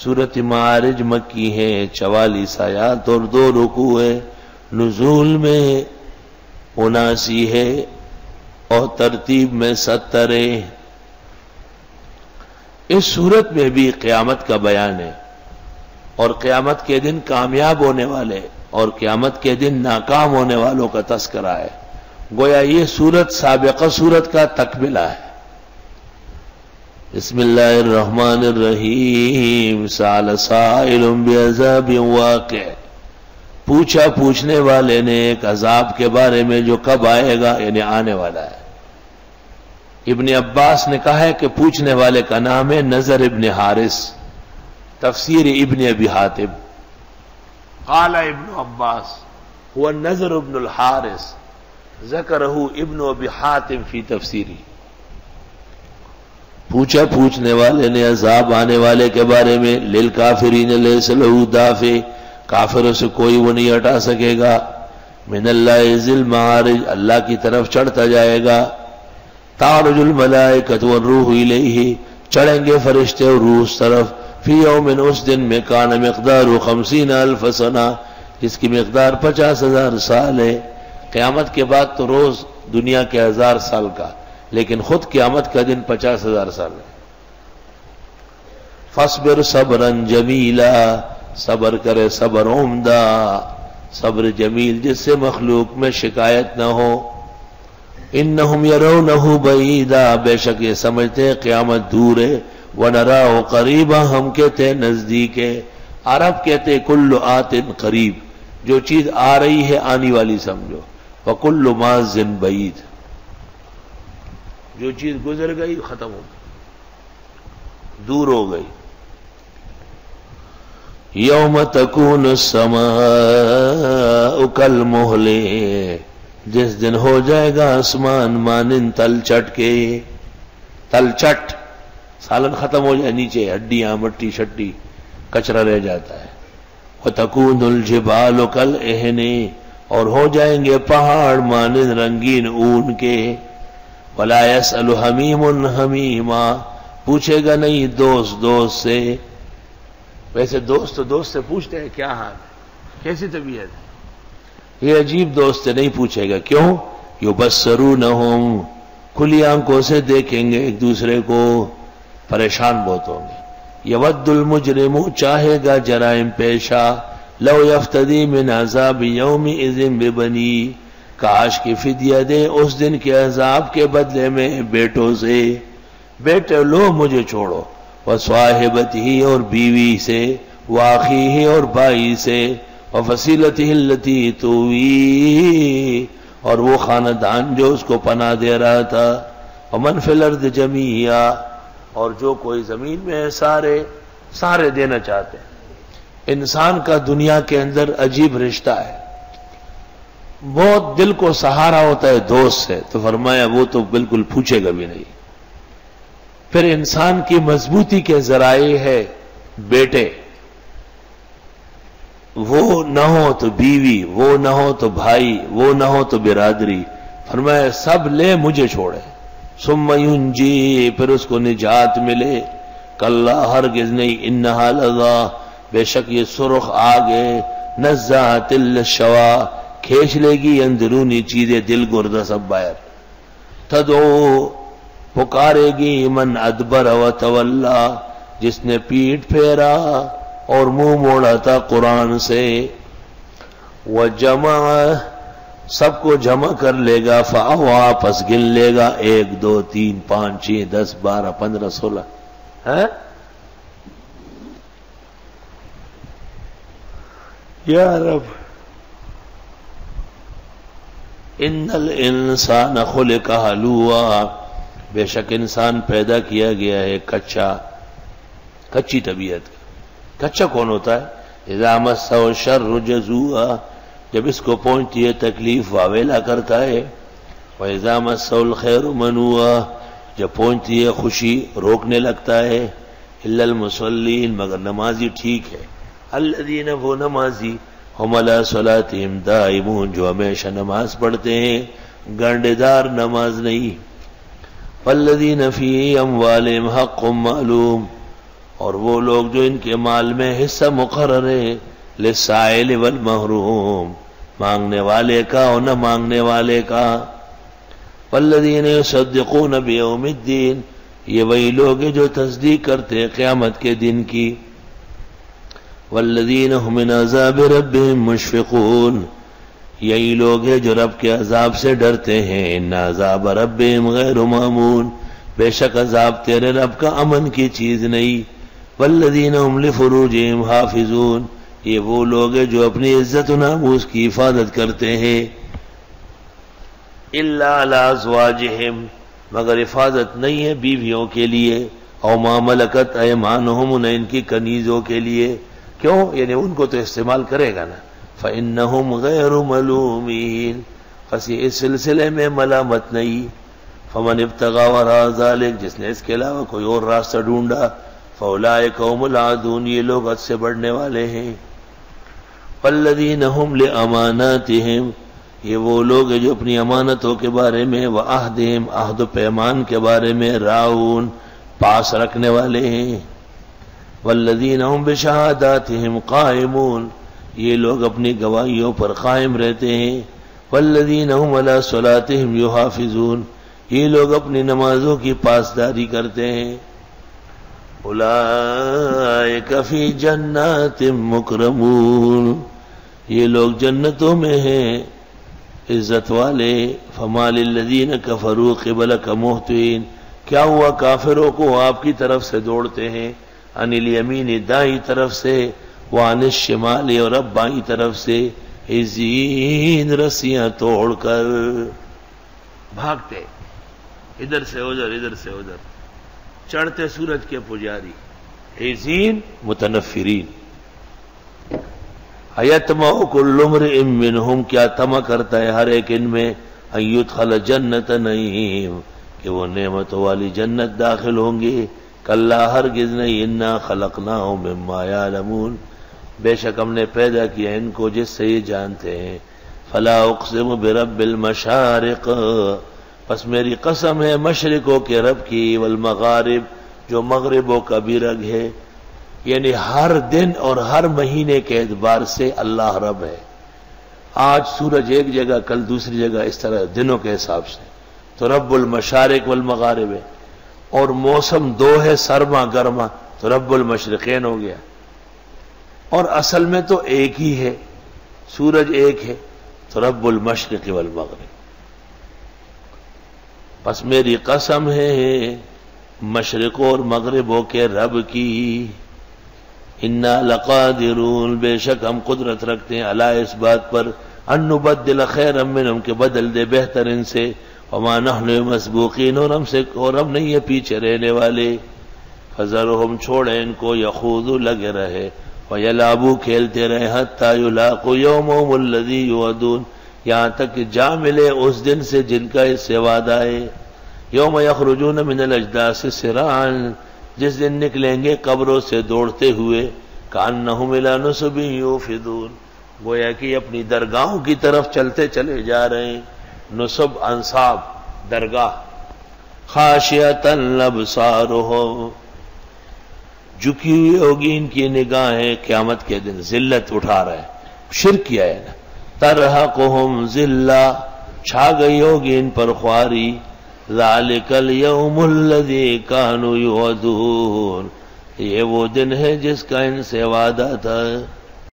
سورۃ معارج مکی ہے، 44 آیات اور 2 رکوع ہے، نزول میں 79 ہے اور ترتیب میں 70 ہے۔ اس سورت میں بھی قیامت کا بیان ہے اور قیامت کے دن کامیاب ہونے والے اور قیامت کے دن ناکام ہونے والوں کا تذکرہ ہے۔ گویا یہ سورت سابقہ سورت کا تکملہ ہے۔ بسم اللہ الرحمن الرحیم، سأل سائل بعذاب واقع، پوچھا پوچھنے والے نے ایک عذاب کے بارے میں جو کب آئے گا، یعنی آنے والا ہے۔ ابن عباس نے کہا ہے کہ پوچھنے والے کا نام ہے نضر ابن حارث، تفسیر ابن ابی حاتم۔ قال ابن عباس هو النضر ابن الحارث ذکرہ ابن ابی حاتم فی تفسیری۔ پوچھا پوچھنے والے نے عذاب آنے والے کے بارے میں، للکافرین لیس لہ دافع، کافروں سے کوئی وہ نہیں ہٹا سکے گا، من اللہ ذی المعارج، اللہ کی طرف چڑھتا جائے گا، تعرج الملائکۃ والروح الیہ، چڑھیں گے فرشتے اور روح اس طرف، فی یوم، اس دن میں کان مقدار 50,000 سنہ، جس کی مقدار 50,000 سال ہے۔ قیامت کے بعد تو روز دنیا کے 1000 سال کا، لیکن خود قیامت کا دن 50,000 سال ہے۔ فاصبر صبرا جمیلا، صبر کرے صبر عمدہ، صبر جمیل جس سے مخلوق میں شکایت نہ ہو۔ انہم یرونہ بعیدا، بے شک یہ سمجھتے ہیں قیامت دور ہے، ونراہ قریبا، ہم کہتے ہیں نزدیک ہے۔ عرب کہتے ہیں کل آت قریب، جو چیز آ رہی ہے آنی والی سمجھو، وکل ماض بعید، جو چیز گزر گئی ختم ہو گئی، دور ہو گئی۔ یوم تکون السماء کالمہل، جس دن ہو جائے گا آسمان مانند تلچٹ کے، تلچٹ سالن ختم ہو جائے، نیچے ہڈیاں مٹی شٹی کچرا رہ جاتا ہے۔ وتکون الجبال کالعہن، اور ہو جائیں گے پہاڑ مانند رنگین اون کے۔ ولا يسأل حمیم حمیما، پوچھے گا نہیں دوست دوست سے۔ ویسے دوست سے پوچھتے ہیں کیا حال ہے، کیسی طبیعت ہے، یہ عجیب دوست نہیں پوچھے گا، کیوں؟ یبصرونہم، کھلی آنکھوں سے دیکھیں گے ایک دوسرے کو، پریشان بہت ہوں گے۔ یود المجرم، چاہے گا جرائم پیشہ، لو یفتدی من عذاب یومئذ ببنی، کاش کی فدیہ دے اس دن کے عذاب کے بدلے میں بیٹوں سے، بیٹے لو مجھے چھوڑو، وصاحبتہ، اور بیوی سے، واخیہ، اور بھائی سے، وفصیلتہ التی تؤوی، اور وہ خاندان جو اس کو پناہ دے رہا تھا، ومن فی الارض جمیعا، اور جو کوئی زمین میں ہے سارے دینا چاہتے ہیں۔ انسان کا دنیا کے اندر عجیب رشتہ ہے، بہت دل کو سہارا ہوتا ہے دوست سے، تو فرمایا وہ تو بالکل پوچھے گا بھی نہیں۔ پھر انسان کی مضبوطی کے ذرائع ہے بیٹے، وہ نہ ہو تو بیوی، وہ نہ ہو تو بھائی، وہ نہ ہو تو برادری، فرمایا سب لے مجھے چھوڑے۔ ثم ینجی، پھر اس کو نجات ملے، کلا ہرگز نہیں، انہا لظی، بے شک یہ سرخ آگ ہے، نزاعۃ للشوی، کھینچ لے گی اندرونی چیزیں، دل گردہ سب باہر، تدعو، پکارے گی، من ادبر و تولا، جس نے پیٹھ پھیرا اور منہ موڑا تھا قرآن سے، وجمع، سب کو جمع کر لے گا، فاوا، پس گن لے گا، 1 2 3 5 6 10 12 15 16، ہے یا رب۔ ان الانسان خلق ہلوعا، بے شک انسان پیدا کیا گیا ہے کچی طبیعت کا۔ کچا کون ہوتا ہے؟ اذا مسہ الشر جزوعا، جب اس کو پہنچتی ہے تکلیف واویلا کرتا ہے، وَإِذَا مَسَّهُ الْخَيْرُ مَنُوعًا، جب پہنچتی ہے خوشی روکنے لگتا ہے، إِلَّا الْمُصَلِّينَ، مگر نمازی ٹھیک ہے، الَّذِينَ، وہ نمازی، هُمْ عَلَىٰ صَلَاتِهِمْ دَائِمُونَ، جو ہمیشہ نماز پڑھتے ہیں، گنڈے دار نماز نہیں، وَالَّذِينَ فِي أَمْوَالِهِمْ حَقٌّ مَّعْلُومٌ، اور وہ لوگ جو ان کے مال میں حصہ مقرر ہے للسائل والمحروم، مانگنے والے کا اور نہ مانگنے والے کا. والذین یصدقون بیوم الدین، یہ وہی لوگ ہیں جو تصدیق کرتے ہیں قیامت کے دن کی. والذین هم من عذاب ربهم مشفقون، یہی لوگ ہیں جو رب کے عذاب سے ڈرتے ہیں. ان عذاب ربهم غیر مامون، بے شک عذاب تیرے رب کا امن کی چیز نہیں. والذین هم لفروجهم حافظون، یہ وہ لوگ ہیں جو اپنی عزت و ناموس کی حفاظت کرتے ہیں. الا علی ازواجہم، مگر حفاظت نہیں ہے بیویوں کے لیے. او ما ملکت ایمانہم، انہیں ان کی کنیزوں کے لیے. کیوں؟ یعنی ان کو تو استعمال کرے گا نا. فإنہم غیر ملومین، پس یہ اس سلسلے میں ملامت نہیں. فمن ابتغى وراء ذلک، جس نے اس کے علاوہ کوئی اور راستہ ڈھونڈا. فاولئک هم العادون، یہ لوگ حد سے بڑھنے والے ہیں. والذین هم لأماناتہم، یہ وہ لوگ ہیں جو اپنی امانتوں کے بارے میں، وعہدہم، عہد و پیمان کے بارے میں، راعون، پاس رکھنے والے ہیں. والذین هم بشہاداتہم قائمون، یہ لوگ اپنی گواہیوں پر قائم رہتے ہیں. والذین هم علی صلاتہم یحافظون، یہ لوگ اپنی نمازوں کی پاسداری کرتے ہیں. اولئک فی جنات مکرمون، یہ لوگ جنتوں میں ہیں عزت والے. فما للذین کفروا قبلک مہطعین، کیا ہوا کافروں کو آپ کی طرف سے دوڑتے ہیں. عن الیمین، دائیں طرف سے. وعن الشمال، اور اب بائیں طرف سے. عزین، رسیاں توڑ کر بھاگتے ادھر سے ادھر، ادھر سے ادھر، چڑھتے سورج کے پجاری. عزین، متنفرین. ایطمع کل امرئ منہم، کیا طمع کرتا ہے ہر ایک ان میں. ان یدخل جنت نعیم، کہ وہ نعمتوں والی جنت داخل ہوں گے. کلا، ہرگز نہیں. انا خلقناہم مما یعلمون، بے شک ہم نے پیدا کیا ان کو جس سے یہ جانتے ہیں. فلا اقسم برب المشارق، پس میری قسم ہے مشرقوں کے رب کی. والمغارب، جو مغربوں کا بھی رب ہے. یعنی ہر دن اور ہر مہینے کے اعتبار سے اللہ رب ہے. آج سورج ایک جگہ، کل دوسری جگہ، اس طرح دنوں کے حساب سے. تو رب المشارق والمغارب ہے. اور موسم دو ہے، سرما گرما، تو رب المشرقین ہو گیا. اور اصل میں تو ایک ہی ہے، سورج ایک ہے، تو رب المشرق والمغرب. پس میری قسم ہے مشرقوں اور مغربوں کے رب کی. انا لقادرون، بے شک ہم قدرت رکھتے ہیں، علی اس بات پر، ان نبدل خیرا منہم، کہ بدل دے بہتر ان سے. وما نحن مسبوقین، اور ہم نہیں ہے پیچھے رہنے والے. فذرہم، چھوڑے ان کو، یخوضوا، لگے رہے، ویلعبوا، کھیلتے رہے، حتی یلاقوا یومہم الذی یوعدون، یہاں تک کہ جا ملے اس دن سے جن کا اس سے وعدہ ہے. یوم یخرجون من الاجداث سراعا، جس دن نکلیں گے قبروں سے دوڑتے ہوئے. کأنہم الی نصب یوفضون، گویا کہ اپنی درگاہوں کی طرف چلتے چلے جا رہے ہیں. نصب، انصاب، درگاہ. خاشعۃ ابصارہم، جھکی ہوئی ہوگی ان کی نگاہیں قیامت کے دن. ذلت اٹھا رہے ہیں، شرک کیا ہے نا. ترہقہم ذلہ، چھا گئی ہوگی ان پر خواری. ذالک الیوم الذی کانوا یوعدون، یہ وہ دن ہے جس کا ان سے وعدہ تھا.